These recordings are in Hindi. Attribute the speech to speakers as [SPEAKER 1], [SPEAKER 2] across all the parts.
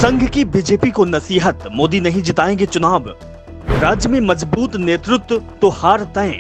[SPEAKER 1] संघ की बीजेपी को नसीहत, मोदी नहीं जिताएंगे चुनाव। राज्य में मजबूत नेतृत्व तो हार तय।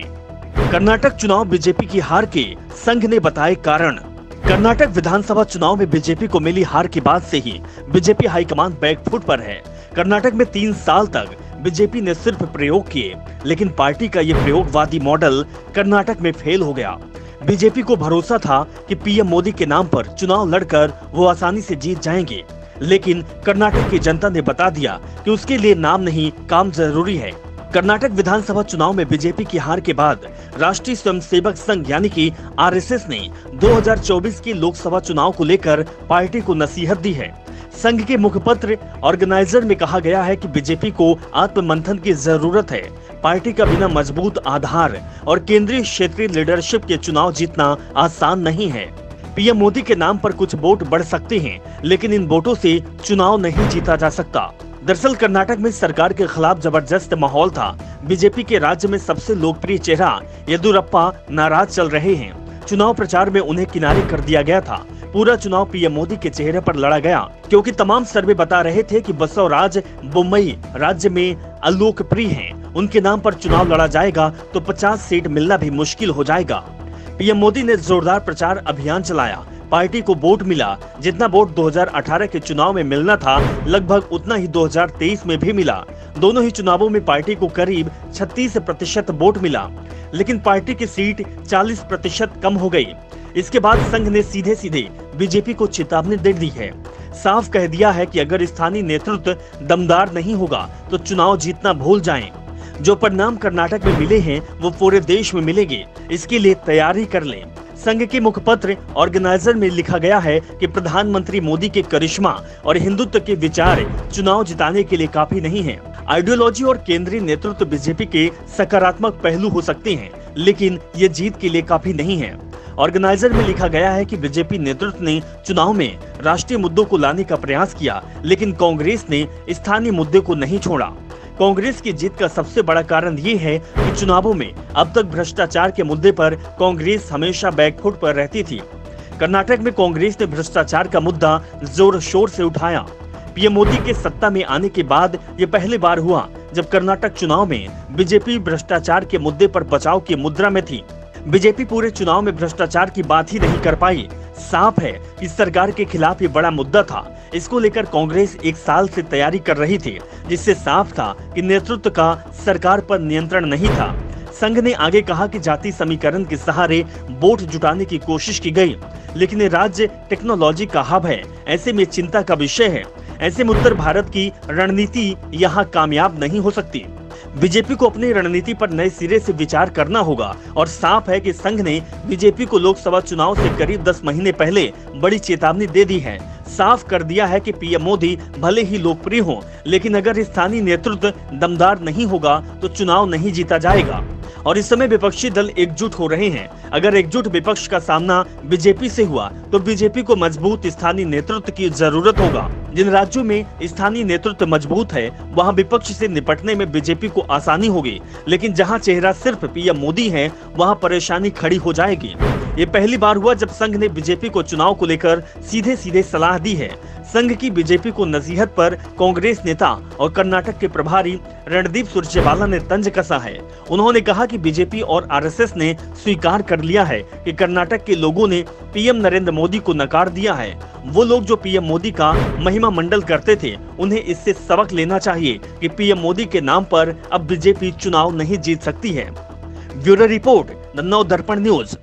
[SPEAKER 1] कर्नाटक चुनाव बीजेपी की हार के संघ ने बताए कारण। कर्नाटक विधानसभा चुनाव में बीजेपी को मिली हार के बाद से ही बीजेपी हाईकमान बैकफुट पर है। कर्नाटक में 3 साल तक बीजेपी ने सिर्फ प्रयोग किए, लेकिन पार्टी का ये प्रयोगवादी मॉडल कर्नाटक में फेल हो गया। बीजेपी को भरोसा था कि पीएम मोदी के नाम पर चुनाव लड़कर वो आसानी से जीत जाएंगे, लेकिन कर्नाटक की जनता ने बता दिया कि उसके लिए नाम नहीं, काम जरूरी है। कर्नाटक विधानसभा चुनाव में बीजेपी की हार के बाद राष्ट्रीय स्वयंसेवक संघ यानी कि आरएसएस ने 2024 के लोकसभा चुनाव को लेकर पार्टी को नसीहत दी है। संघ के मुखपत्र ऑर्गेनाइजर में कहा गया है कि बीजेपी को आत्ममंथन की जरूरत है। पार्टी का बिना मजबूत आधार और केंद्रीय क्षेत्रीय लीडरशिप के चुनाव जीतना आसान नहीं है। पीएम मोदी के नाम पर कुछ वोट बढ़ सकते हैं, लेकिन इन वोटों से चुनाव नहीं जीता जा सकता। दरअसल कर्नाटक में सरकार के खिलाफ जबरदस्त माहौल था। बीजेपी के राज्य में सबसे लोकप्रिय चेहरा येदियुरप्पा नाराज चल रहे हैं। चुनाव प्रचार में उन्हें किनारे कर दिया गया था। पूरा चुनाव पीएम मोदी के चेहरे पर लड़ा गया, क्योंकि तमाम सर्वे बता रहे थे कि बसवराज बोम्मई राज्य में अलोकप्रिय हैं। उनके नाम पर चुनाव लड़ा जाएगा तो 50 सीट मिलना भी मुश्किल हो जाएगा। पीएम मोदी ने जोरदार प्रचार अभियान चलाया। पार्टी को वोट मिला, जितना वोट 2018 के चुनाव में मिलना था लगभग उतना ही 2023 में भी मिला। दोनों ही चुनावों में पार्टी को करीब 36% वोट मिला, लेकिन पार्टी की सीट 40% कम हो गई। इसके बाद संघ ने सीधे सीधे बीजेपी को चेतावनी दे दी है। साफ कह दिया है कि अगर स्थानीय नेतृत्व दमदार नहीं होगा तो चुनाव जीतना भूल जाएं। जो परिणाम कर्नाटक में मिले हैं वो पूरे देश में मिलेंगे, इसके लिए तैयारी कर लें। संघ के मुखपत्र ऑर्गेनाइजर में लिखा गया है कि प्रधानमंत्री मोदी के करिश्मा और हिंदुत्व के विचार चुनाव जिताने के लिए काफी नहीं है। आइडियोलॉजी और केंद्रीय नेतृत्व बीजेपी के सकारात्मक पहलू हो सकते हैं, लेकिन ये जीत के लिए काफी नहीं है। ऑर्गेनाइजर में लिखा गया है कि बीजेपी नेतृत्व ने चुनाव में राष्ट्रीय मुद्दों को लाने का प्रयास किया, लेकिन कांग्रेस ने स्थानीय मुद्दे को नहीं छोड़ा। कांग्रेस की जीत का सबसे बड़ा कारण ये है कि चुनावों में अब तक भ्रष्टाचार के मुद्दे पर कांग्रेस हमेशा बैकफुट पर रहती थी। कर्नाटक में कांग्रेस ने भ्रष्टाचार का मुद्दा जोर शोर से उठाया। पीएम मोदी के सत्ता में आने के बाद ये पहली बार हुआ जब कर्नाटक चुनाव में बीजेपी भ्रष्टाचार के मुद्दे पर बचाव की मुद्रा में थी। बीजेपी पूरे चुनाव में भ्रष्टाचार की बात ही नहीं कर पाई। साफ है कि सरकार के खिलाफ ये बड़ा मुद्दा था। इसको लेकर कांग्रेस 1 साल से तैयारी कर रही थी, जिससे साफ था कि नेतृत्व का सरकार पर नियंत्रण नहीं था। संघ ने आगे कहा कि जाति समीकरण के सहारे वोट जुटाने की कोशिश की गई, लेकिन ये राज्य टेक्नोलॉजी का हब है। ऐसे में चिंता का विषय है। ऐसे में उत्तर भारत की रणनीति यहाँ कामयाब नहीं हो सकती। बीजेपी को अपनी रणनीति पर नए सिरे से विचार करना होगा, और साफ है कि संघ ने बीजेपी को लोकसभा चुनाव से करीब 10 महीने पहले बड़ी चेतावनी दे दी है। साफ कर दिया है कि पीएम मोदी भले ही लोकप्रिय हों, लेकिन अगर स्थानीय नेतृत्व दमदार नहीं होगा तो चुनाव नहीं जीता जाएगा। और इस समय विपक्षी दल एकजुट हो रहे हैं। अगर एकजुट विपक्ष का सामना बीजेपी से हुआ तो बीजेपी को मजबूत स्थानीय नेतृत्व की जरूरत होगा। जिन राज्यों में स्थानीय नेतृत्व मजबूत है, वहां विपक्ष से निपटने में बीजेपी को आसानी होगी, लेकिन जहां चेहरा सिर्फ पीएम मोदी है, वहां परेशानी खड़ी हो जाएगी। ये पहली बार हुआ जब संघ ने बीजेपी को चुनाव को लेकर सीधे सीधे सलाह दी है। संघ की बीजेपी को नसीहत पर कांग्रेस नेता और कर्नाटक के प्रभारी रणदीप सुरजेवाला ने तंज कसा है। उन्होंने कहा कि बीजेपी और आरएसएस ने स्वीकार कर लिया है कि कर्नाटक के लोगों ने पीएम नरेंद्र मोदी को नकार दिया है। वो लोग जो पीएम मोदी का महिमा मंडल करते थे, उन्हें इससे सबक लेना चाहिए कि पीएम मोदी के नाम पर अब बीजेपी चुनाव नहीं जीत सकती है। ब्यूरो रिपोर्ट, द नव दर्पण न्यूज।